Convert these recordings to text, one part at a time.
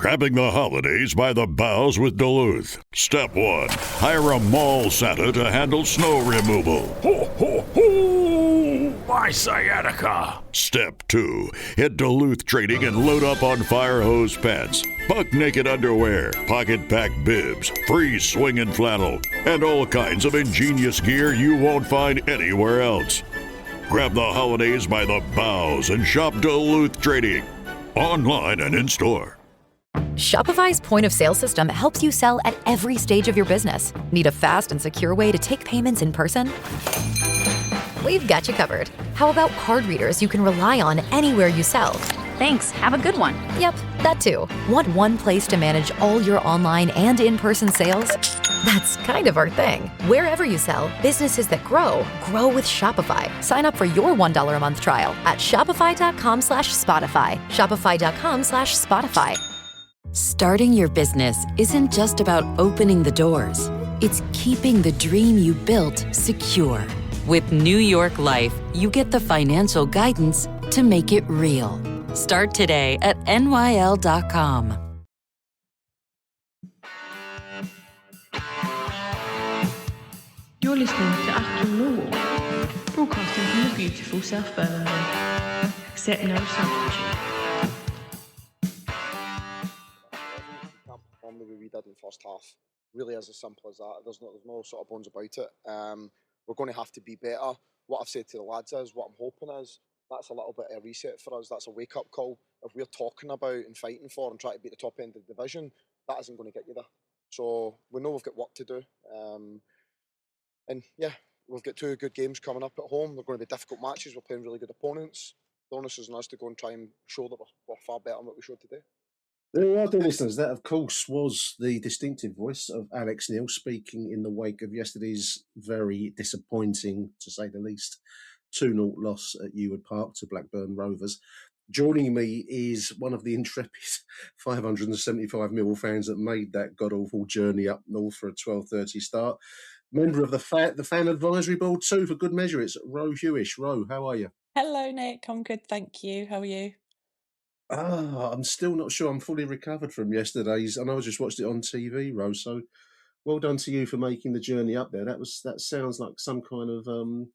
Grabbing the holidays by the boughs with Duluth. Step 1. Hire a mall Santa to handle snow removal. Ho, ho, ho! My sciatica! Step 2. Hit Duluth Trading and load up on fire hose pants, buck naked underwear, pocket pack bibs, free swinging flannel, and all kinds of ingenious gear you won't find anywhere else. Grab the holidays by the boughs and shop Duluth Trading, online and in store. Shopify's point-of-sale system helps you sell at every stage of your business. Need a fast and secure way to take payments in person? We've got you covered. How about card readers you can rely on anywhere you sell? Thanks. Have a good one. Yep, that too. Want one place to manage all your online and in-person sales? That's kind of our thing. Wherever you sell, businesses that grow with Shopify. Sign up for your $1 a month trial at shopify.com/Spotify. Shopify.com/Spotify. Starting your business isn't just about opening the doors. It's keeping the dream you built secure. With New York Life, you get the financial guidance to make it real. Start today at nyl.com. You're listening to Achtung Millwall, broadcasting from the beautiful South Birmingham. Accept no substitute. The way we did in the first half really is as simple as that. There's no sort of bones about it. We're going to have to be better. What I've said to the lads is, what I'm hoping is, that's a little bit of a reset for us. That's a wake-up call. If we're talking about and fighting for and trying to beat the top end of the division, that isn't going to get you there. So we know we've got work to do. And yeah, we've got 2 good games coming up at home. They're going to be difficult matches. We're playing really good opponents. The onus is on us to go and try and show that we're far better than what we showed today. There are, dear listeners, that of course was the distinctive voice of Alex Neil speaking in the wake of yesterday's very disappointing, to say the least, 2-0 loss at Ewood Park to Blackburn Rovers. Joining me is one of the intrepid 575 Millwall fans that made that god-awful journey up north for a 12:30 start. Member of the fan advisory board too, for good measure. It's Ro Huish. Ro, how are you? Hello, Nick. I'm good, thank you. How are you? I'm still not sure I'm fully recovered from yesterday's. I know I just watched it on TV, Rose. So well done to you for making the journey up there. That sounds like some kind of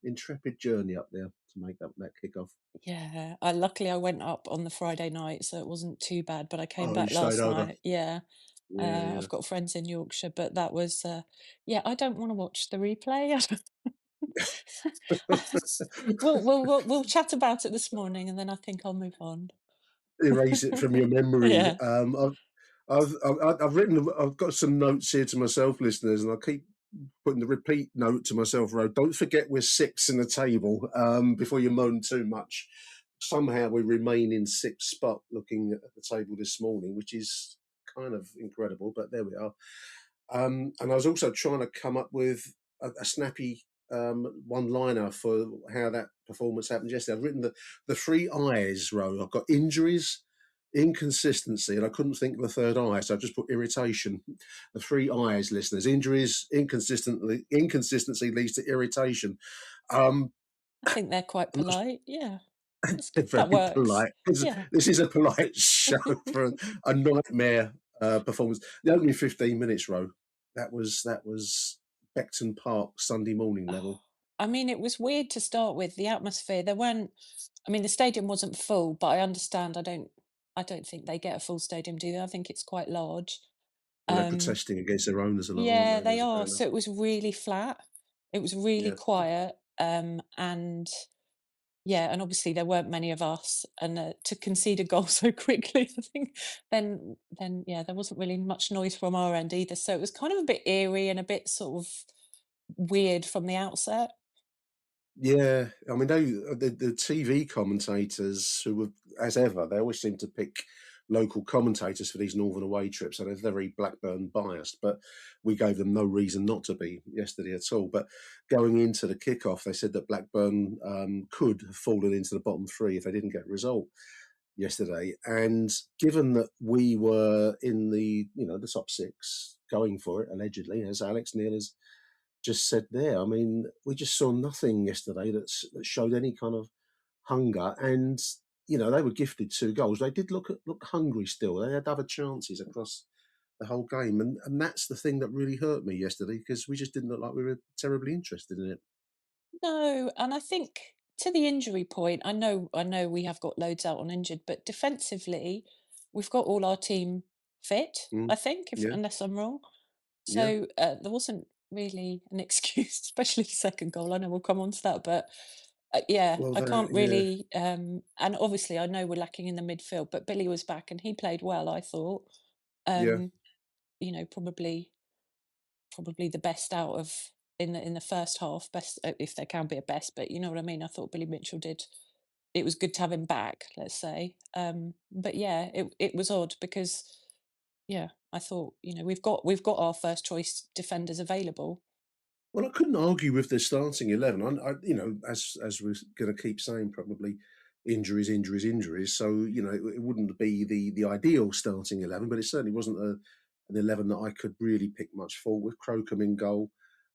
intrepid journey up there to make up that kickoff. Yeah, luckily I went up on the Friday night, so it wasn't too bad. But I came Oh, back you stayed last over. night. Yeah, Yeah. I've got friends in Yorkshire, but that was yeah. I don't want to watch the replay. We'll chat about it this morning, and then I think I'll move on. Erase it from your memory. Yeah. I've written. I've got some notes here to myself, listeners, and I keep putting the repeat note to myself. Ro, don't forget we're 6th in the table. Before you moan too much, somehow we remain in 6th spot. Looking at the table this morning, which is kind of incredible, but there we are. And I was also trying to come up with a snappy one-liner for how that performance happened yesterday. I've written the 3 I's, Ro. I've got injuries, inconsistency, and I couldn't think of a third I, so I just put irritation. The 3 I's, listeners: injuries, inconsistency leads to irritation. I think they're quite polite. Yeah, they're very that works. polite. Yeah. This is a polite show for a nightmare performance. The opening 15 minutes, Ro, that was Beckton Park Sunday morning level. I mean, it was weird to start with. The atmosphere, the stadium wasn't full, but I understand. I don't think they get a full stadium, do they? I think it's quite large. They're protesting against their owners a lot. Yeah, aren't they? they are. So it was really flat. It was really quiet. And yeah, and obviously there weren't many of us, and to concede a goal so quickly, I think, then yeah, there wasn't really much noise from our end either. So it was kind of a bit eerie and a bit sort of weird from the outset. Yeah, I mean, the TV commentators who were, as ever, they always seem to pick local commentators for these northern away trips, so they're very Blackburn biased, but we gave them no reason not to be yesterday at all. But going into the kickoff, they said that Blackburn could have fallen into the bottom 3 if they didn't get a result yesterday. And given that we were in the top 6 going for it, allegedly, as Alex Neil has just said there, I mean, we just saw nothing yesterday that showed any kind of hunger. And they were gifted 2 goals. They did look hungry still. They had other chances across the whole game, and that's the thing that really hurt me yesterday because we just didn't look like we were terribly interested in it. No, and I think to the injury point, I know we have got loads out on injured, but defensively, we've got all our team fit, Mm. I think, if Yeah, unless I'm wrong. yeah. So there wasn't really an excuse, especially the second goal. I know we'll come on to that, but yeah, Well, I that can't yeah, really. And obviously, I know we're lacking in the midfield, but Billy was back and he played well. I thought, yeah. um, probably the best out of in the first half, best if there can be a best, but you know what I mean. I thought Billy Mitchell did. It was good to have him back, let's say. But yeah, it was odd because yeah, I thought we've got our first choice defenders available. Well, I couldn't argue with the starting 11. As we're going to keep saying, probably injuries, injuries, injuries. So it wouldn't be the ideal starting 11, but it certainly wasn't an 11 that I could really pick much fault with. Crocombe in goal.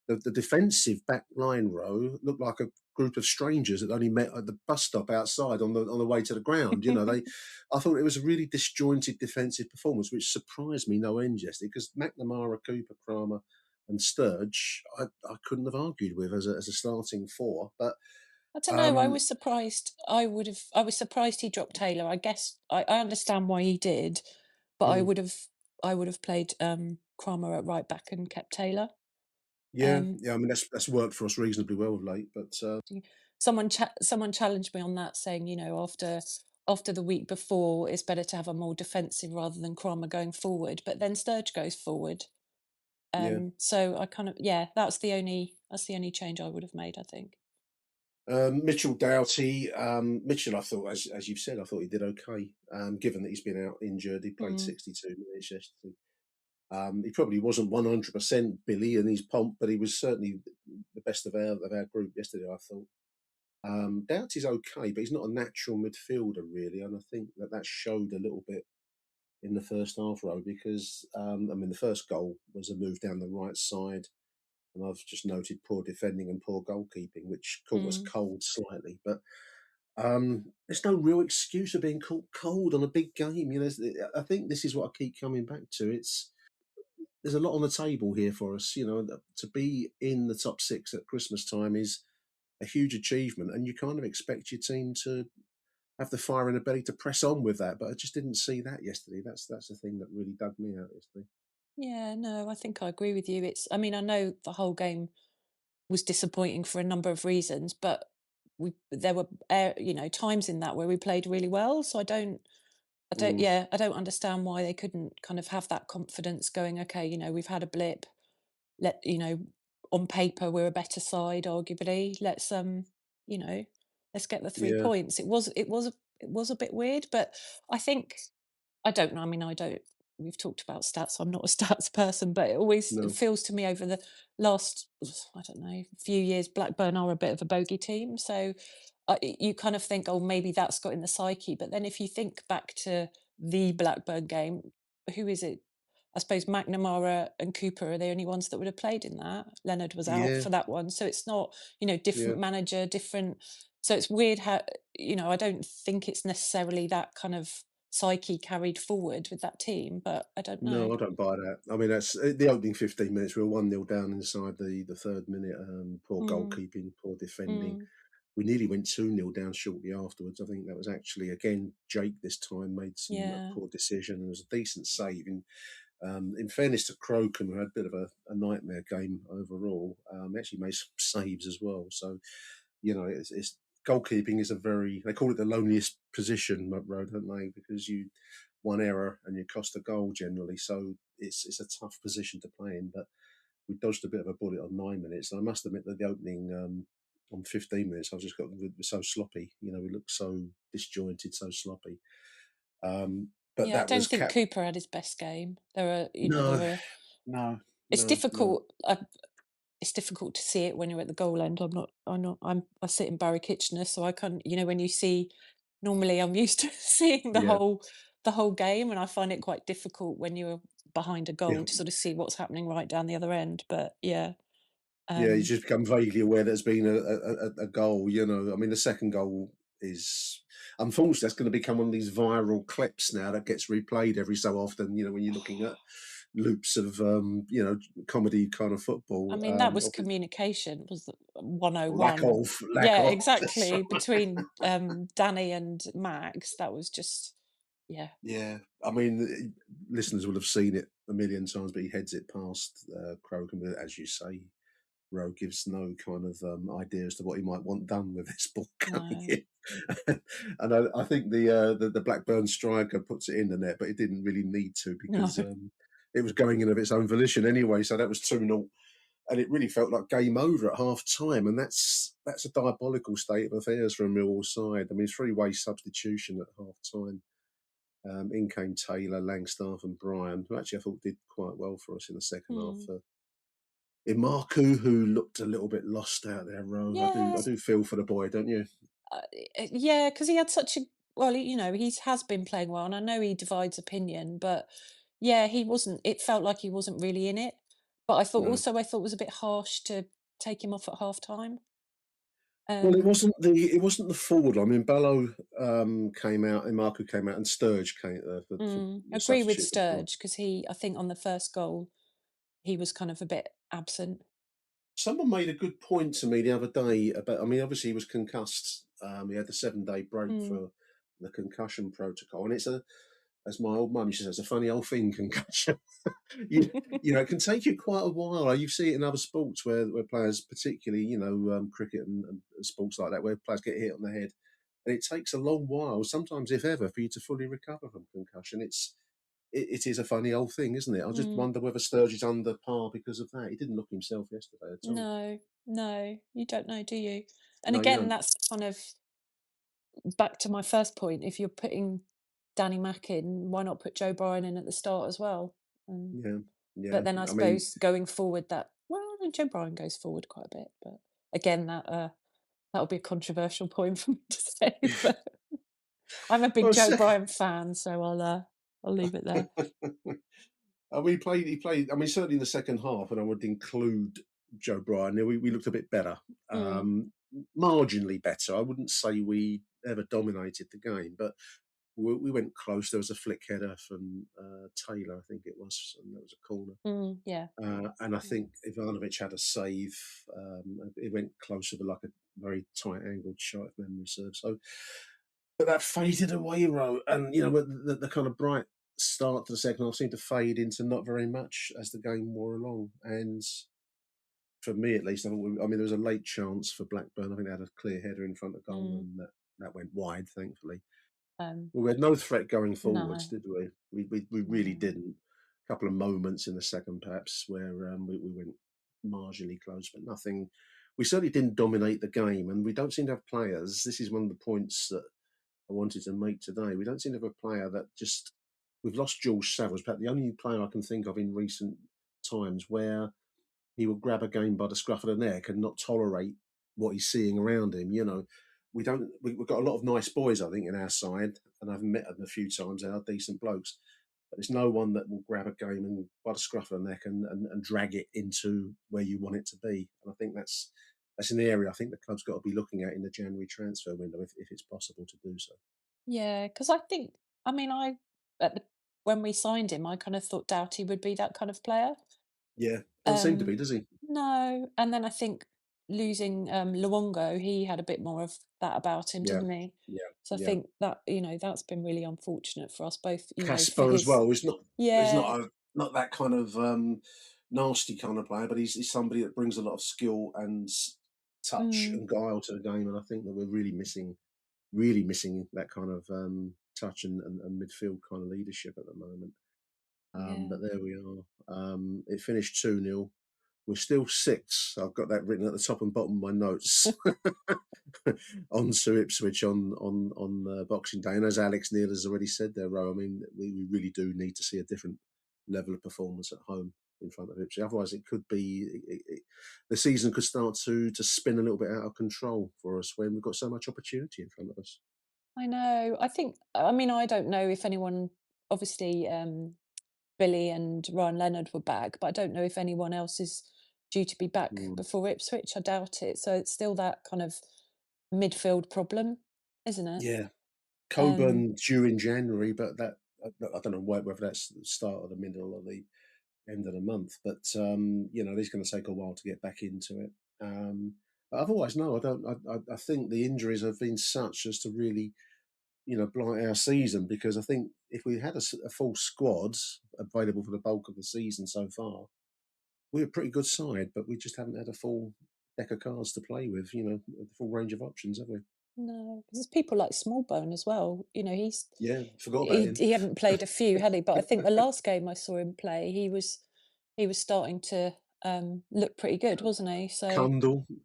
The defensive back line row looked like a group of strangers that only met at the bus stop outside on the way to the ground. I thought it was a really disjointed defensive performance, which surprised me no end yesterday because McNamara, Cooper, Kramer and Sturge, I couldn't have argued with as a starting four. But I don't know. I um, was surprised. I was surprised he dropped Taylor. I guess I understand why he did, but I mm, would have I would have played Kramer at right back and kept Taylor. yeah, Um, yeah. I mean, that's worked for us reasonably well of late. But someone challenged me on that, saying, after the week before, it's better to have a more defensive rather than Kramer going forward. But then Sturge goes forward. yeah, So I kind of that's the only change I would have made, I think. Mitchell Doughty. Mitchell, I thought, as you've said, I thought he did okay. Given that he's been out injured, he played Mm, 62 minutes yesterday. He probably wasn't 100% Billy in his pomp, but he was certainly the best of our group yesterday, I thought. Doughty's okay, but he's not a natural midfielder, really. And I think that showed a little bit in the first half row because, the first goal was a move down the right side. And I've just noted poor defending and poor goalkeeping, which caught us mm. cold slightly. But there's no real excuse for being caught cold on a big game. I think this is what I keep coming back to. There's a lot on the table here for us. To be in the top six at Christmas time is a huge achievement, and you kind of expect your team to have the fire in the belly to press on with that. But I just didn't see that yesterday. That's the thing that really dug me out yesterday. Yeah, no, I think I agree with you. I mean, I know the whole game was disappointing for a number of reasons, but there were times in that where we played really well. So Mm, I don't understand why they couldn't kind of have that confidence going. Okay, we've had a blip. Let on paper we're a better side, arguably. You know, let's get the three yeah, points. It was a bit weird, but I think I don't know. I mean, I don't. We've talked about stats. I'm not a stats person, but it no, feels to me over the last, I don't know, few years, Blackburn are a bit of a bogey team. So you kind of think, oh, maybe that's got in the psyche. But then if you think back to the Blackburn game, who is it? I suppose McNamara and Cooper are the only ones that would have played in that. Leonard was out yeah, for that one. So it's not, yeah, different manager, different. So it's weird how, I don't think it's necessarily that kind of psyche carried forward with that team, but I don't know. no, I don't buy that. I mean, that's the opening 15 minutes. We were 1-0 down inside the third minute. Poor Mm, goalkeeping, poor defending. mm, We nearly went 2-0 down shortly afterwards. I think that was actually again Jake this time made some yeah. poor decision and it was a decent save. In fairness to Crocombe, who had a bit of a nightmare game overall, actually made some saves as well. So it's goalkeeping is a very, they call it the loneliest position, Ro, don't they? Because you one error and you cost a goal generally. So it's a tough position to play in. But we dodged a bit of a bullet on 9 minutes. And I must admit that the opening on 15 minutes, I just got we were so sloppy. We looked so disjointed, so sloppy. But Yeah, I that don't was think cap. Cooper had his best game. There No, were no, it's no, no. difficult. It's difficult to see it when you're at the goal end. I sit in Barry Kitchener, so I can't, when you see, normally I'm used to seeing the Yeah, whole game, and I find it quite difficult when you're behind a yeah, goal to sort of see what's happening right down the other end. But yeah, yeah. You um, just become vaguely aware there's been a goal. I mean, the second goal. is unfortunately that's going to become one of these viral clips now that gets replayed every so often. When you're looking at loops of comedy kind of football. I mean, that was communication, was Lack 101. of, lack Yeah, of. That's exactly. right. Between Danny and Max, that was just, yeah. Yeah, I mean, listeners will have seen it a million times, but he heads it past Krogan. But as you say, Ro gives no kind of idea as to what he might want done with this ball coming No, in. And I think the Blackburn striker puts it in the net, but it didn't really need to no. because it was going in of its own volition anyway. So that was 2-0. And it really felt like game over at half time, and that's a diabolical state of affairs for a Millwall side. I mean, three-way substitution at half time. In came Taylor, Langstaff, and Bryan, who actually I thought did quite well for us in the second half. Mm. Imaku, who looked a little bit lost out there, Ro. I Yeah, do feel for the boy, don't you? yeah, because he had such a well, he has been playing well, and I know he divides opinion, but yeah, he wasn't. It felt like he wasn't really in it. But No. I thought it was a bit harsh to take him off at half time. Well, it Um, wasn't the forward. I mean, Bello came out, Imaku came out, and Sturge came for the agree with substitute. Sturge because I think on the first goal, he was kind of a bit absent. Someone made a good point to me the other day about. I mean, obviously he was concussed. He had the 7-day break Mm. for the concussion protocol, and it's as my old mum used to say, it's a funny old thing, concussion. It can take you quite a while. You see it in other sports where players, particularly cricket and sports like that, where players get hit on the head, and it takes a long while, sometimes if ever, for you to fully recover from concussion. It is a funny old thing, isn't it? I just Mm. wonder whether Sturge is under par because of that. He didn't look himself yesterday at all. No, no, you don't know, do you? And No, you again, don't. that's kind of back to my first point. If you're putting Danny Mack in, why not put Joe Bryan in at the start as well? Um, Yeah, but yeah. then I I mean, suppose going forward, Joe Bryan goes forward quite a bit. But again, that'll be a controversial point for me to say. But I'm a big well, Joe Bryan fan, so I'll leave it there. I mean, he played. I mean, certainly in the second half, and I would include Joe Bryan. We looked a bit better, Mm, marginally better. I wouldn't say we ever dominated the game, but we went close. There was a flick header from Taylor, I think it was, and that was a corner. yeah. And I think Ivanovic had a save. It went closer, but like a very tight angled shot, if memory serves. So, but that faded away, Ro, and the kind of bright start to the second half seemed to fade into not very much as the game wore along. And for me, at least, I mean, there was a late chance for Blackburn. I think they had a clear header in front of goal, Mm, and that went wide, thankfully. um, Well, we had no threat going forwards, no, did we? We really no. didn't. A couple of moments in the second, perhaps, where we went marginally close, but nothing. We certainly didn't dominate the game, and we don't seem to have players. This is one of the points that I wanted to make today. We don't seem to have a player that just. We've lost George Savills, perhaps the only player I can think of in recent times where he will grab a game by the scruff of the neck and not tolerate what he's seeing around him. We don't. We've got a lot of nice boys, I think, in our side, and I've met them a few times. They are decent blokes, but there's no one that will grab a game and by the scruff of the neck and drag it into where you want it to be. And I think that's an area I think the club's got to be looking at in the January transfer window if it's possible to do so. Yeah, because I think, I mean, at the, when we signed him, I kind of thought Doughty would be that kind of player. Yeah, doesn't seem to be, Um, does he? no, and then I think losing Luongo, he had a bit more of that about him, Yeah, didn't he? yeah, So I yeah. think that that's been really unfortunate for us both. For Casper as his well. He's yeah, not that kind of nasty kind of player, but he's somebody that brings a lot of skill and touch mm, and guile to the game. And I think that we're really missing that kind of touch and midfield kind of leadership at the moment. yeah. But there we are. It finished 2-0. We're still six. I've got that written at the top and bottom of my notes. On to Ipswich on Boxing Day, and as Alex Neil has already said there, Ro, I mean, we really do need to see a different level of performance at home in front of Ipswich. Otherwise, it could be the season could start to spin a little bit out of control for us when we've got so much opportunity in front of us. I know. I mean, I don't know if anyone. Obviously, Billy and Ryan Leonard were back, but I don't know if anyone else is due to be back Mm. before Ipswich. I doubt it. So it's still that kind of midfield problem. isn't it? Yeah, Um, Coburn due in January, but that I don't know whether that's the start or the middle or the end of the month. But it's going to take a while to get back into it. But otherwise, no, I don't. I think the injuries have been such as to really, blight our season, because I think if we had a full squad available for the bulk of the season so far, we're a pretty good side, but we just haven't had a full deck of cards to play with. The full range of options, have we? no, 'cause there's people like Smallbone as well. Yeah, forgot about he him. he hadn't played a few, had he? But I think the last game I saw him play, he was starting to look pretty good, wasn't he? So,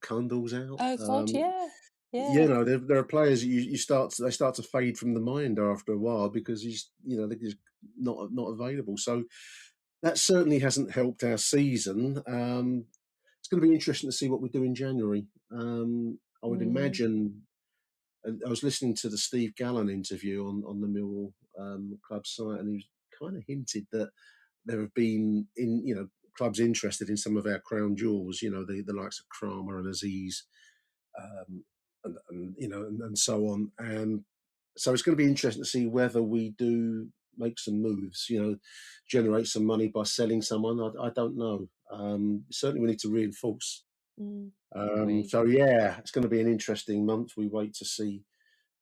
Cundle's out. oh God, yeah, yeah. There are players that they start to fade from the mind after a while because they're just not available. So that certainly hasn't helped our season. It's going to be interesting to see what we do in January. I would Mm, imagine. And I was listening to the Steve Gallen interview on the Millwall club site, and he was kind of hinted that there have been clubs interested in some of our crown jewels. The likes of Kramer and Aziz, um, and so on. And so it's going to be interesting to see whether we do make some moves. Generate some money by selling someone. I don't know. Certainly, we need to reinforce. agree. So yeah, it's going to be an interesting month. We wait to see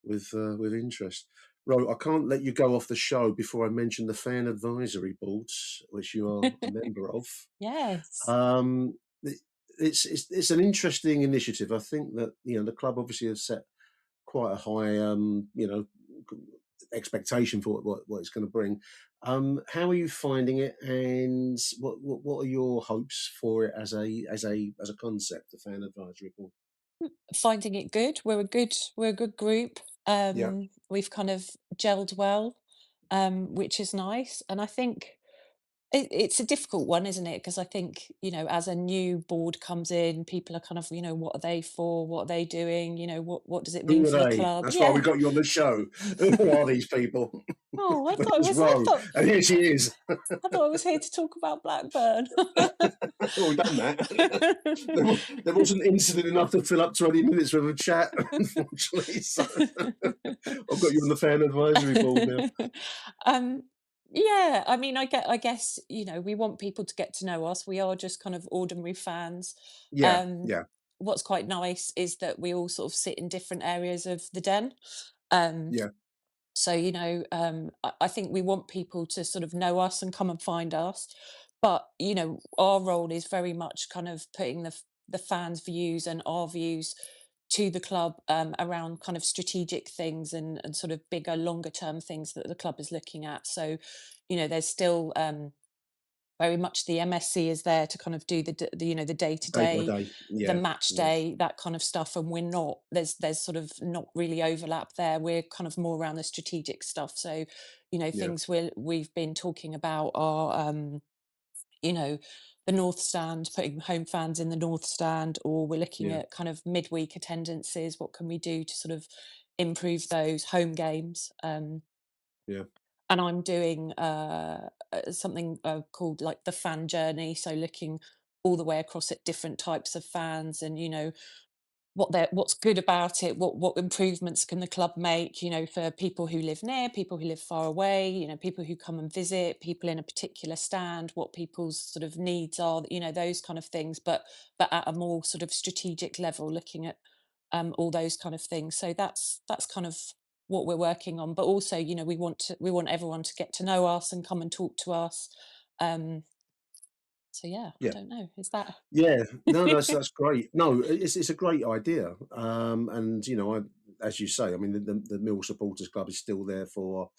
with interest. Ro, I can't let you go off the show before I mention the fan advisory boards, which you are a member of. Yes. Um, it's an interesting initiative. I think that the club obviously has set quite a high expectation for what it's going to bring. How are you finding it, and what are your hopes for it as a concept, the fan advisory board? Finding it good. We're a good group. Yeah, We've kind of gelled well, which is nice. And I think it's a difficult one, isn't it? Because I think, as a new board comes in, people are kind of, what are they for? What are they doing? What does it mean who for the are they? club? That's why we Yeah. got you on the show. Who are these people? Oh, I thought it Where's was. I Ro? thought And here she is. I thought I was here to talk about Blackburn. Well, we've done that. There wasn't incident enough to fill up 20 minutes with a chat, unfortunately. So I've got you on the fan advisory board now. um, yeah, I mean, I guess, we want people to get to know us. We are just kind of ordinary fans. Yeah, Um, yeah, what's quite nice is that we all sort of sit in different areas of the den. Um, yeah, so, I think we want people to sort of know us and come and find us. But, our role is very much kind of putting the fans' views and our views to the club, around kind of strategic things and sort of bigger, longer term things that the club is looking at. So, there's still very much the MSC is there to kind of do the day to day by day, day. the Yeah, match yeah, day, that kind of stuff. And we're not there's sort of not really overlap there. We're kind of more around the strategic stuff. So, yeah, things we've been talking about are you know, the North Stand, putting home fans in the North Stand, or we're looking yeah, at kind of midweek attendances. What can we do to sort of improve those home games? yeah, And I'm doing something called like the fan journey. So looking all the way across at different types of fans and, what's good about it, what improvements can the club make, for people who live near, people who live far away, people who come and visit, people in a particular stand, what people's sort of needs are, those kind of things, but at a more sort of strategic level, looking at all those kind of things. So that's kind of what we're working on. But also, we want everyone to get to know us and come and talk to us. um so yeah, I yeah. don't know, is that Yeah, no, that's great. No, it's a great idea, and as you say, I mean, the Mill Supporters Club is still there for,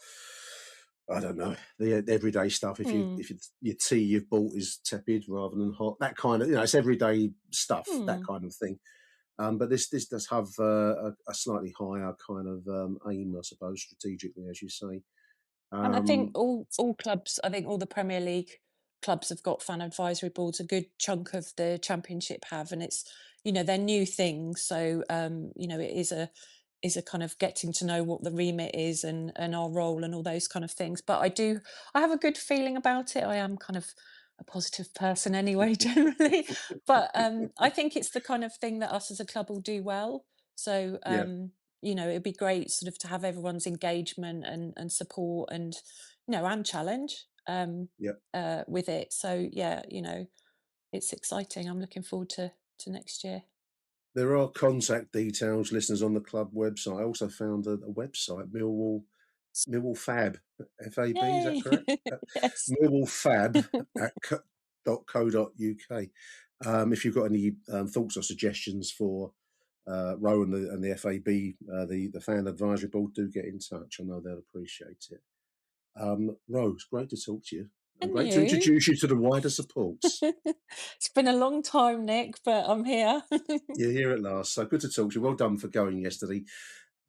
I don't know, the everyday stuff. If you Hmm. if your tea you've bought is tepid rather than hot, that kind of it's everyday stuff, that Hmm. kind of thing. But this does have a slightly higher kind of aim, I suppose, strategically, as you say. And I think Um, all clubs, I think all the Premier League clubs have got fan advisory boards. A good chunk of the Championship have, and it's they're new things. So it is a kind of getting to know what the remit is and our role and all those kind of things. But I have a good feeling about it. I am kind of a positive person anyway, generally. But I think it's the kind of thing that us as a club will do well. So yeah, it'd be great sort of to have everyone's engagement and support and, and challenge with it. So, yeah, it's exciting. I'm looking forward to next year. There are contact details, listeners, on the club website. I also found a website, Millwall Fab, FAB, is that Yay! correct? Yes. Millwall Fab at .co.uk. If you've got any thoughts or suggestions for Ro and the FAB, the fan advisory board, do get in touch. I know they'll appreciate it. Ro, it's great to talk to you. And And great to you? introduce you to the wider supports. It's been a long time, Nick, but I'm here. You're here at last. So good to talk to you. Well done for going yesterday.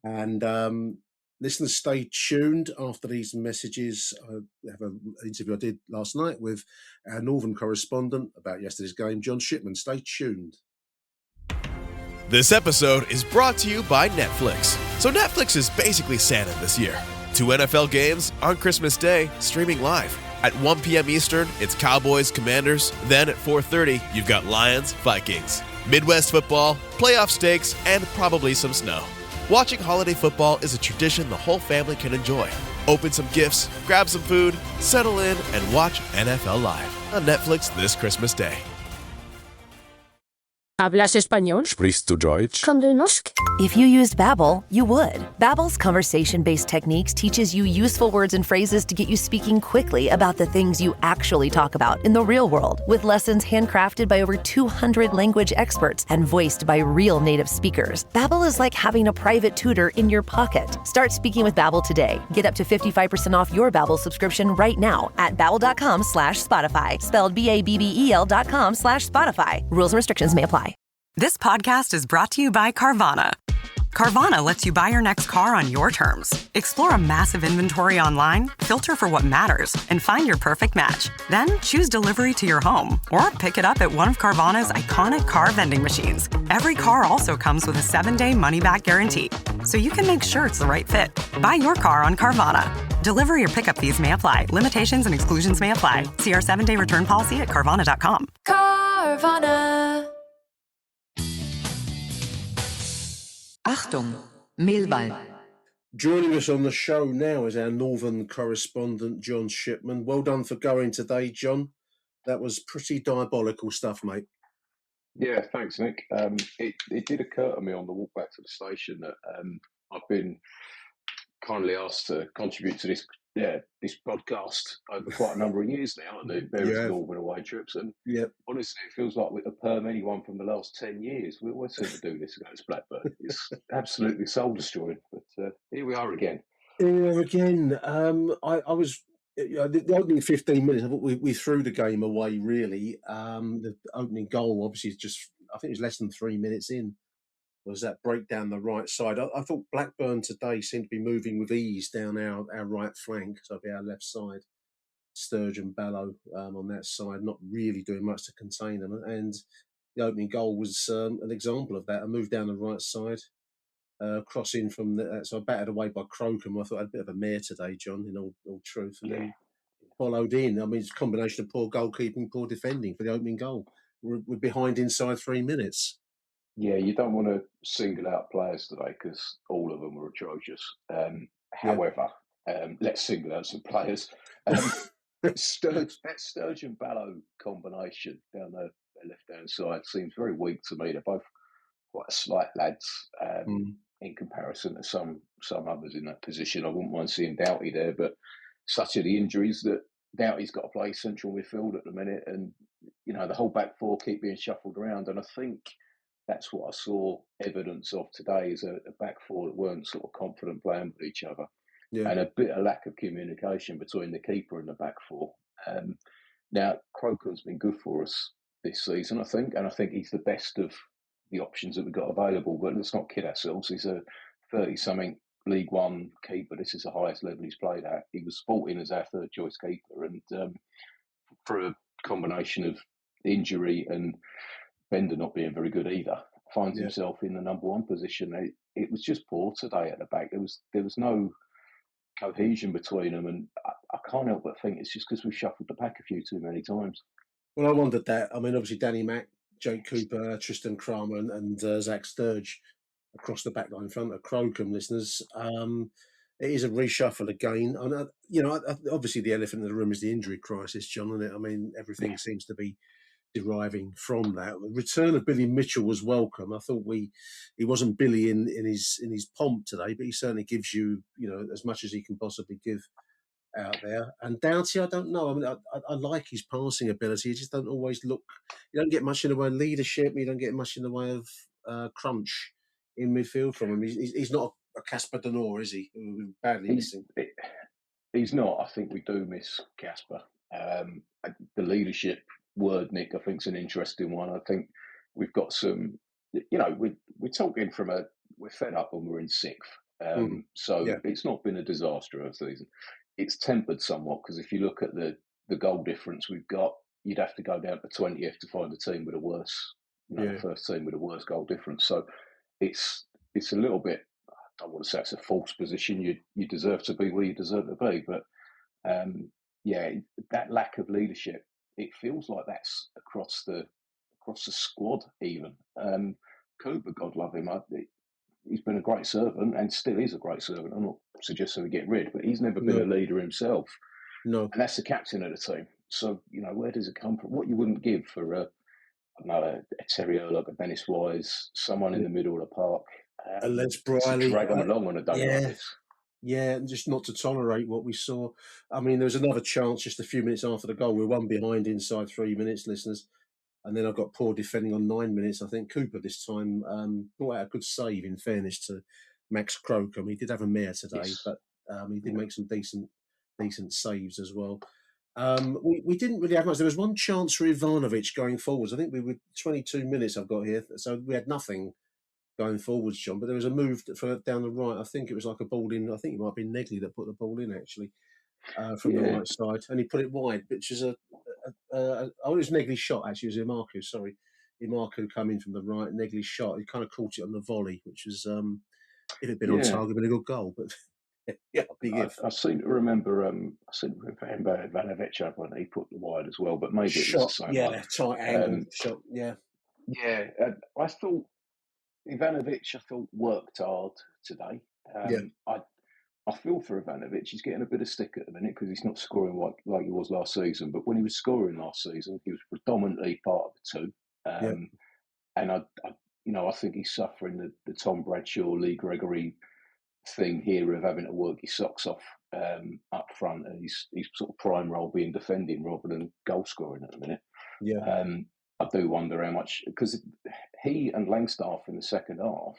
And listeners, stay tuned after these messages. I have an interview I did last night with our Northern Correspondent about yesterday's game, John Shipman. Stay tuned. This episode is brought to you by Netflix. So Netflix is basically Santa this year. 2 NFL games on Christmas Day, streaming live. At 1 p.m. Eastern, it's Cowboys, Commanders. Then at 4:30, you've got Lions, Vikings. Midwest football, playoff stakes, and probably some snow. Watching holiday football is a tradition the whole family can enjoy. Open some gifts, grab some food, settle in, and watch NFL Live on Netflix this Christmas Day. ¿Hablas español? Sprichst du Deutsch? Kan du norsk? If you used Babbel, you would. Babbel's conversation-based techniques teaches you useful words and phrases to get you speaking quickly about the things you actually talk about in the real world, with lessons handcrafted by over 200 language experts and voiced by real native speakers. Babbel is like having a private tutor in your pocket. Start speaking with Babbel today. Get up to 55% off your Babbel subscription right now at babbel.com/Spotify, spelled BABBEL.com/Spotify. Rules and restrictions may apply. This podcast is brought to you by Carvana. Carvana lets you buy your next car on your terms. Explore a massive inventory online, filter for what matters, and find your perfect match. Then choose delivery to your home or pick it up at one of Carvana's iconic car vending machines. Every car also comes with a 7-day money-back guarantee, so you can make sure it's the right fit. Buy your car on Carvana. Delivery or pickup fees may apply. Limitations and exclusions may apply. See our 7-day return policy at Carvana.com. Carvana. Achtung, Millwall. Joining us on the show now is our Northern Correspondent John Shipman. Well done for going today, John. That was pretty diabolical stuff, mate. Yeah, thanks, Nick. It did occur to me on the walk back to the station that I've been kindly asked to contribute to this podcast over quite a number of years now at the various Northern away trips, and honestly, it feels like with a perm anyone from the last 10 years, we're seem to do this against Blackburn. It's absolutely soul destroying, but here we are again. I was. The opening 15 minutes, I thought we threw the game away, really. The opening goal, obviously, is I think it was less than 3 minutes in, was that break down the right side. I thought Blackburn today seemed to be moving with ease down our right flank, so it'd be our left side. Sturgeon, Ballow on that side, not really doing much to contain them. And the opening goal was an example of that. I moved down the right side, crossing from so I battered away by Crocombe. I thought I had a bit of a mare today, John, in all truth. And then followed in. I mean, it's a combination of poor goalkeeping, poor defending for the opening goal. We're behind inside 3 minutes. Yeah, you don't want to single out players today because all of them were atrocious. However, let's single out some players. That Sturgeon Ballow combination down the left-hand side seems very weak to me. They're both quite slight lads in comparison to some others in that position. I wouldn't mind seeing Doughty there, but such are the injuries that Doughty's got to play central midfield at the minute, and the whole back four keep being shuffled around, and I think that's what I saw evidence of today, is a back four that weren't sort of confident playing with each other, and a bit of lack of communication between the keeper and the back four. Now, Crocombe's been good for us this season, I think, and I think he's the best of the options that we've got available, but let's not kid ourselves. He's a 30-something League One keeper. This is the highest level he's played at. He was brought in as our third choice keeper, and for a combination of injury and Bender not being very good either, finds himself in the number one position. It was just poor today at the back. There was no cohesion between them, and I can't help but think it's just because we shuffled the pack a few too many times. Well, I wondered that. I mean, obviously Danny Mack, Jake Cooper, Tristan Kramer and Zach Sturge across the back line in front of Crocombe, listeners. It is a reshuffle again. And, obviously the elephant in the room is the injury crisis, John, isn't it? I mean, everything seems to be deriving from that. The return of Billy Mitchell was welcome. I thought he wasn't Billy in his pomp today, but he certainly gives you as much as he can possibly give out there. And Doughty, I don't know. I mean, I like his passing ability. He just don't always look. You don't get much in the way of leadership. You don't get much in the way of crunch in midfield from him. He's not a Casper Denor, is he? We're badly missing. He's not. I think we do miss Casper. The leadership word, Nick, I think is an interesting one. I think we've got some. We're talking from we're fed up and we're in sixth. It's not been a disaster of the season. It's tempered somewhat because if you look at the goal difference we've got, you'd have to go down to 20th to find a team with a worse, the first team with a worse goal difference. So it's a little bit. I don't want to say it's a false position. You deserve to be where you deserve to be, but that lack of leadership, it feels like that's across the squad even. Cooper, God love him, he's been a great servant and still is a great servant. I'm not suggesting we get rid, but he's never been a leader himself. No, and that's the captain of the team. So where does it come from? What you wouldn't give for a Terry Erlock, a Dennis Wise, someone in the middle of the park, a Les Briley, drag them along on a day like this. Yeah, and just not to tolerate what we saw. I mean, there was another chance just a few minutes after the goal. We were one behind inside 3 minutes, listeners. And then I got poor defending on 9 minutes. I think Cooper this time brought out a good save, in fairness to Max Crocombe. He did have a mare today, but he did make some decent saves as well. We didn't really have much. There was one chance for Ivanovic going forwards. I think we were 22 minutes I've got here. So we had nothing going forwards, John. But there was a move down the right. I think it was like a ball in. I think it might have been Negley that put the ball in, actually, from the right side. And he put it wide, which is it was Negley's shot, actually. It was Imaku, sorry. Imaku come in from the right, Negley's shot. He kind of caught it on the volley, which was, if it had been on target, it would have been a good goal. But big if. I seem to remember Ivanovic when he put the wide as well, but maybe it was the same one. Tight angle shot, I thought Ivanovic, worked hard today. I feel for Ivanovic. He's getting a bit of stick at the minute because he's not scoring like he was last season. But when he was scoring last season, he was predominantly part of the two. And I think he's suffering the Tom Bradshaw, Lee Gregory thing here of having to work his socks off up front, and his sort of prime role being defending rather than goal scoring at the minute. I do wonder how much, because he and Langstaff in the second half,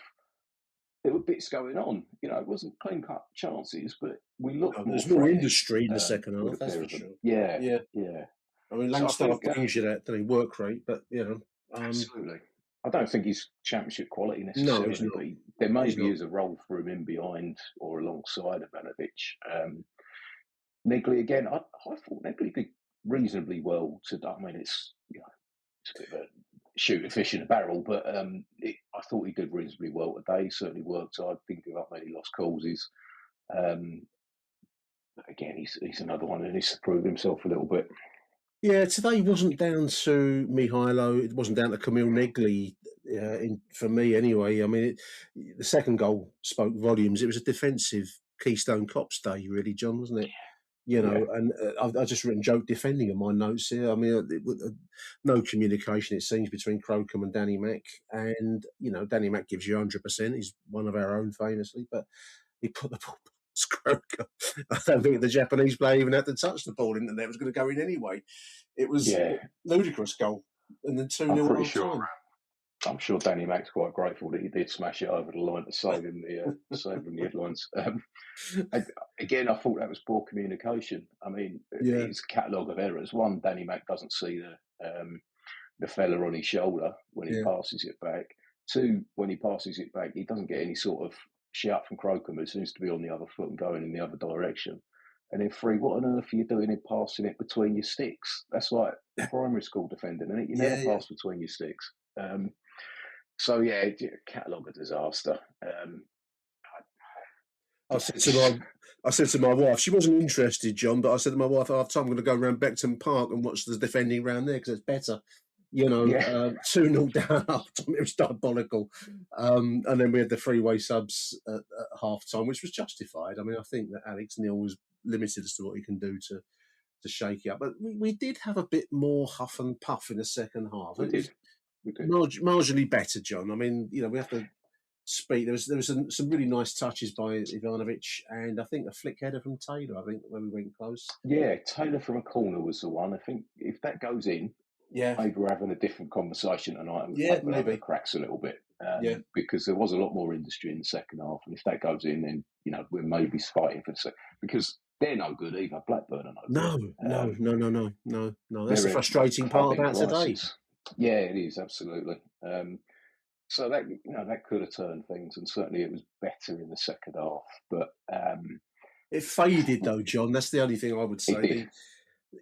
there were bits going on. It wasn't clean-cut chances, but we looked more there's more industry in the second half, that's for sure. Yeah. I mean, Langstaff brings you that, doesn't he, work rate, but, absolutely. I don't think he's championship quality necessarily. No, he's not. But there maybe is a role for him in behind or alongside Ivanovic. Negley, again, I thought Negley did reasonably well today. I mean, it's a bit of a shoot a fish in a barrel, but I thought he did reasonably well today. He certainly worked hard, didn't give up many lost causes. Again, he's another one who needs to prove himself a little bit. Yeah, today wasn't down to Mihailo. It wasn't down to Camille Negley, for me anyway. I mean, the second goal spoke volumes. It was a defensive Keystone Cops day, really, John, wasn't it? And I've just written joke defending in my notes here. I mean, no communication, it seems, between Crocombe and Danny Mack. And, Danny Mack gives you 100%. He's one of our own, famously. But he put the ball past Crocombe. I don't think the Japanese player even had to touch the ball in the net. It was going to go in anyway. It was a ludicrous goal. And then 2-0 I'm sure Danny Mack's quite grateful that he did smash it over the line to save him the headlines. Again, I thought that was poor communication. I mean, it's a catalogue of errors. One, Danny Mack doesn't see the fella on his shoulder when he passes it back. Two, when he passes it back, he doesn't get any sort of shout from Crocombe, who seems to be on the other foot and going in the other direction. And then three, what on earth are you doing in passing it between your sticks? That's like primary school defending, isn't it? You never pass between your sticks. Catalogue of disaster. I said to my wife, she wasn't interested, John, but I said to my wife, after time, I'm going to go around Beckton Park and watch the defending round there because it's better. Yeah. 2-0 down half time. It was diabolical. And then we had the three-way subs at half time, which was justified. I mean, I think that Alex Neil was limited as to what he can do to shake it up. But we did have a bit more huff and puff in the second half. We It was did. marginally better, John. I mean, we have to speak. There was some really nice touches by Ivanovic, and I think a flick header from Taylor. I think when we went close. Yeah, Taylor from a corner was the one. I think if that goes in, maybe we're having a different conversation tonight. And maybe cracks a little bit. Because there was a lot more industry in the second half, and if that goes in, then we're maybe fighting for the second, because they're no good either. Blackburn are no good. No. That's the frustrating part about today. Yeah, it is, absolutely. So that that could have turned things, and certainly it was better in the second half. But it faded though, John. That's the only thing I would say.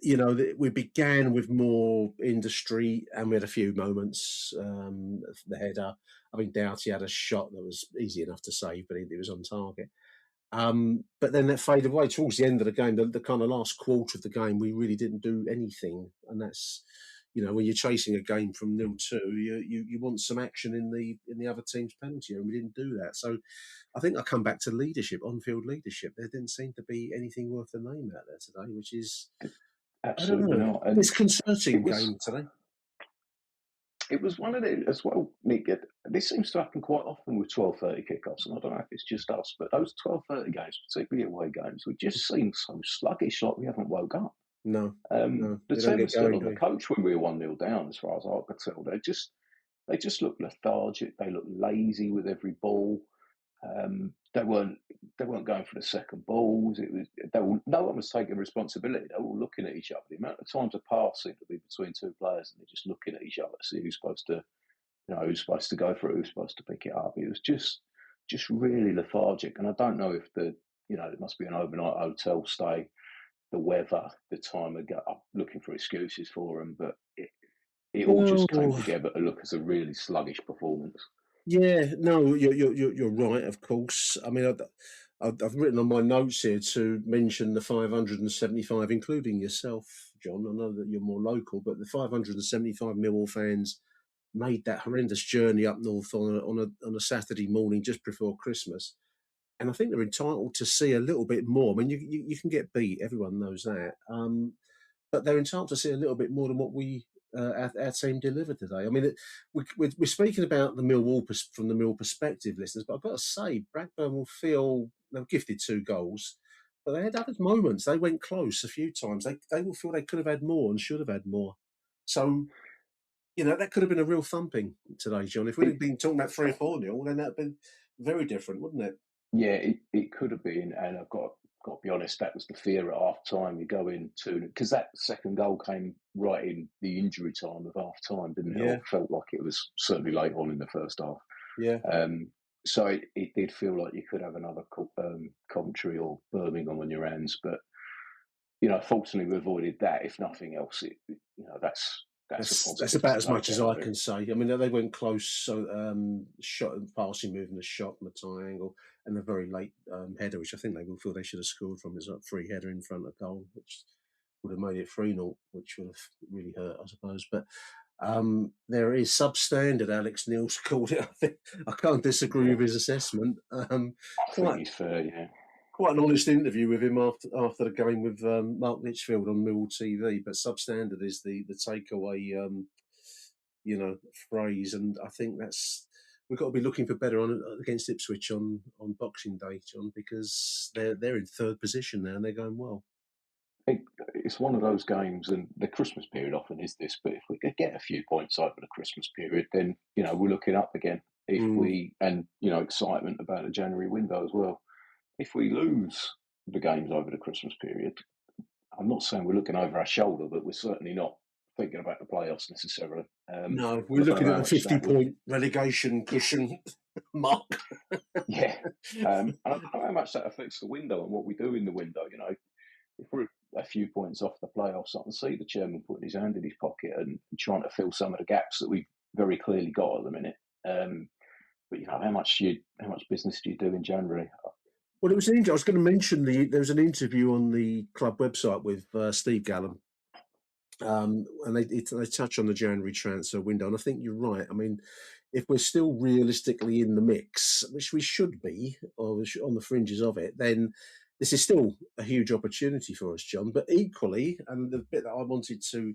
We began with more industry, and we had a few moments. The header, I think Doughty had a shot that was easy enough to save, but it was on target. But then that faded away towards the end of the game. The kind of last quarter of the game, we really didn't do anything, and that's when you're chasing a game from 0-2, you want some action in the other team's penalty, and we didn't do that. So I think I come back to leadership, on-field leadership. There didn't seem to be anything worth the name out there today, which is absolutely not. It's concerning game today. It was one of the, as well, Nick. This seems to happen quite often with 12:30 kickoffs, and I don't know if it's just us, but those 12:30 games, particularly away games, we just seem so sluggish, like we haven't woke up. No. The team was still on the coach when we were 1-0 down, as far as I could tell. They just looked lethargic. They looked lazy with every ball. They weren't going for the second balls. No one was taking responsibility. They were all looking at each other. The amount of times a pass seemed to be between two players, and they're just looking at each other to see who's supposed to go for it, who's supposed to pick it up. It was just really lethargic. And I don't know if it must be an overnight hotel stay, the weather, the time of I'm looking for excuses for them, but it all just came together to look as a really sluggish performance. Yeah, no, you're right. Of course, I mean, I've written on my notes here to mention the 575, including yourself, John. I know that you're more local, but the 575 Millwall fans made that horrendous journey up north on a Saturday morning just before Christmas. And I think they're entitled to see a little bit more. I mean, you can get beat, everyone knows that. But they're entitled to see a little bit more than what our team delivered today. I mean, we're speaking about the Millwall from the Mill perspective, listeners, but I've got to say, Blackburn will feel they've gifted 2 goals, but they had other moments. They went close a few times. They will feel they could have had more and should have had more. So, that could have been a real thumping today, John. If we'd been talking about 3 or 4-0, then that'd been very different, wouldn't it? Yeah, it could have been, and I've got to be honest, that was the fear at half time. You go into, because that second goal came right in the injury time of half time, didn't it? Yeah. It felt like it was certainly late on in the first half. Yeah. So it did feel like you could have another Coventry or Birmingham on your hands, but fortunately we avoided that. If nothing else, that's about as much as I can say. I mean, they went close. So shot and passing move and a shot from a triangle and a very late header, which I think they will feel they should have scored from. It's like free header in front of goal, which would have made it 3-0, which would have really hurt, I suppose. But there is substandard. Alex Neil's called it. I can't disagree with his assessment. I think he's fair, yeah. Quite an honest interview with him after the game with Mark Litchfield on Millwall TV. But substandard is the takeaway, phrase, and I think we've got to be looking for better against Ipswich on Boxing Day, John, because they're in 3rd position now and they're going well. It's one of those games, and the Christmas period often is this. But if we could get a few points over the Christmas period, then we're looking up again. Excitement about the January window as well. If we lose the games over the Christmas period, I'm not saying we're looking over our shoulder, but we're certainly not thinking about the playoffs necessarily. No, we're looking at a 50-point relegation cushion mark. Yeah. And I don't know how much that affects the window and what we do in the window. If we're a few points off the playoffs, I can see the chairman putting his hand in his pocket and trying to fill some of the gaps that we've very clearly got at the minute. But how much business do you do in January? Well, it was I was going to mention there was an interview on the club website with Steve Gallen, And they touch on the January transfer window, and I think you're right. I mean, if we're still realistically in the mix, which we should be, or on the fringes of it, then this is still a huge opportunity for us, John. But equally, and the bit that I wanted to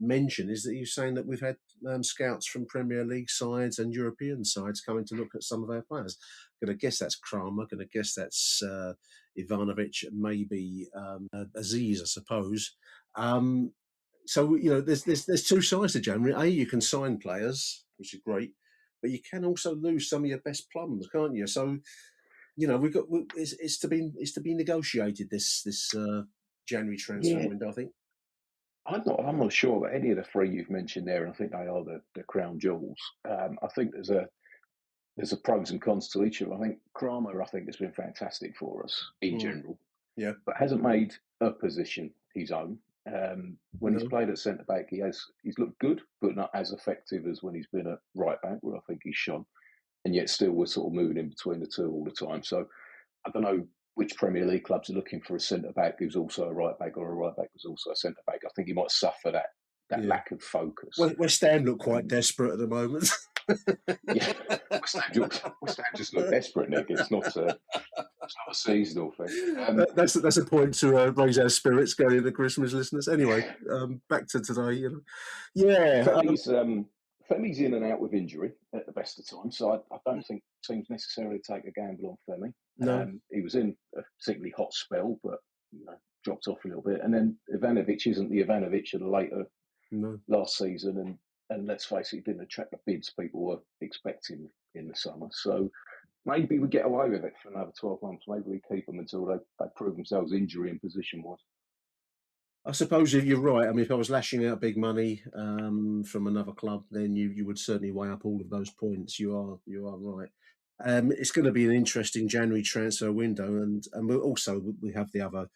mention is that you're saying that we've had scouts from Premier League sides and European sides coming to look at some of our players. Going to guess that's Kramer. Going to guess that's Ivanovic, maybe Aziz, I suppose. So there's two sides to January. You can sign players, which is great, but you can also lose some of your best plums, can't you? So it's to be negotiated this January transfer window, I think. I'm not sure that any of the three you've mentioned there, and I think they are the crown jewels. I think there's a pros and cons to each of them. I think Kramer, has been fantastic for us in general, but hasn't made a position his own. When he's played at centre back, he's looked good, but not as effective as when he's been at right back, where I think he's shone. And yet still we're sort of moving in between the two all the time. So I don't know which Premier League clubs are looking for a centre back who's also a right back, or a right back who's also a centre back. I think he might suffer that lack of focus. West Ham look quite desperate at the moment. West Ham just look desperate, Nick. It's not a seasonal thing. That's a point to raise our spirits going into Christmas, listeners. Anyway, back to today. Femi's in and out with injury at the best of times, so I don't think teams necessarily take a gamble on Femi. No. He was in a particularly hot spell, but dropped off a little bit. And then Ivanovic isn't the Ivanovic of the later last season, and let's face it, he didn't attract the bids people were expecting in the summer. So maybe we get away with it for another 12 months. Maybe we keep them until they prove themselves injury and position-wise. I suppose if you're right. I mean, if I was lashing out big money from another club, then you would certainly weigh up all of those points. You are right. It's going to be an interesting January transfer window, and we have the other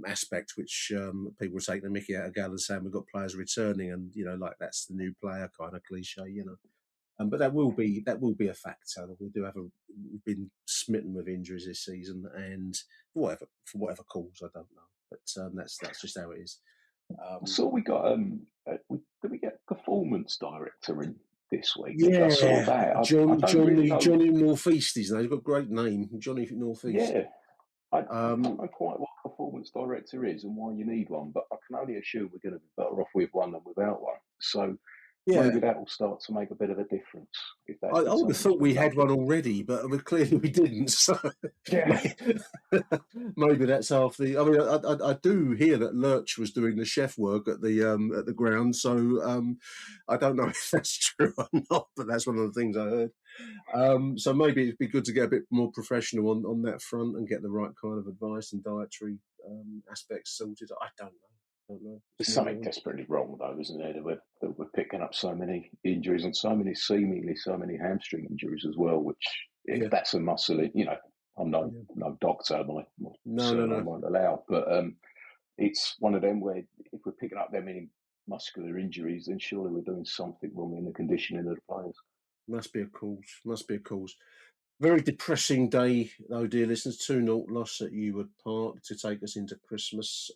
aspect, which people were taking the mickey out of Gal and saying we've got players returning, and like that's the new player kind of cliche, But that will be a factor. We've been smitten with injuries this season, and for whatever cause, I don't know. But that's just how it is. So we got did we get performance director in this week? Yeah, I saw that. Johnny Northeast. He's got a great name, Johnny Northeast. Yeah, I don't know quite what a performance director is and why you need one, but I can only assume we're going to be better off with one than without one. So. Yeah. Maybe that will start to make a bit of a difference. I would have thought we had one already, but clearly we didn't. So maybe that's half the. I mean, I do hear that Lurch was doing the chef work at the ground, so I don't know if that's true or not. But that's one of the things I heard. So maybe it'd be good to get a bit more professional on that front and get the right kind of advice and dietary aspects sorted. I don't know. There's something desperately wrong, though, isn't there? That we're picking up so many injuries and so many hamstring injuries as well. Which, if that's a muscle, I'm no doctor, my surname won't allow. But it's one of them where if we're picking up that many muscular injuries, then surely we're doing something wrong in the conditioning of the players. Must be a cause. Very depressing day, though, dear listeners. 2-0 loss at Ewood Park to take us into Christmas.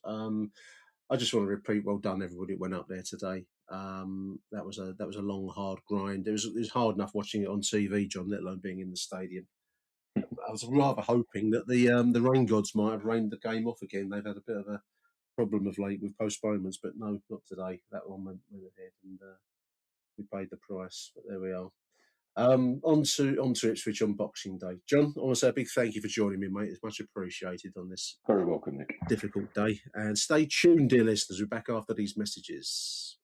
I just want to repeat, well done everybody that went up there today. That was a long, hard grind. It was hard enough watching it on TV, John, let alone being in the stadium. I was rather hoping that the rain gods might have rained the game off again. They've had a bit of a problem of late with postponements, but no, not today. That one went ahead, and we paid the price. But there we are. On to Ipswich on Boxing Day. John, I want to say a big thank you for joining me, mate. It's much appreciated on this very welcome, Nick. Difficult day. And stay tuned, dear listeners. We're back after these messages.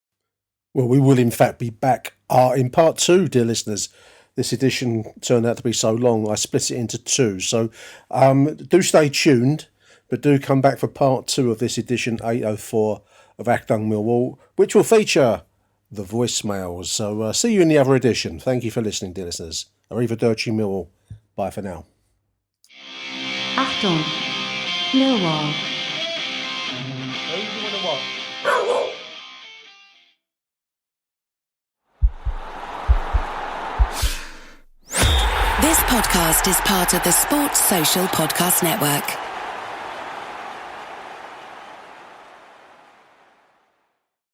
Well, we will in fact be back in part 2, dear listeners. This edition turned out to be so long, I split it into 2. So do stay tuned, but do come back for part 2 of this edition 804 of Achtung Millwall, which will feature the voicemails. So see you in the other edition. Thank you for listening, dear listeners. Arrivederci Millwall. Bye for now. Achtung, Millwall. This podcast is part of the Sports Social Podcast Network.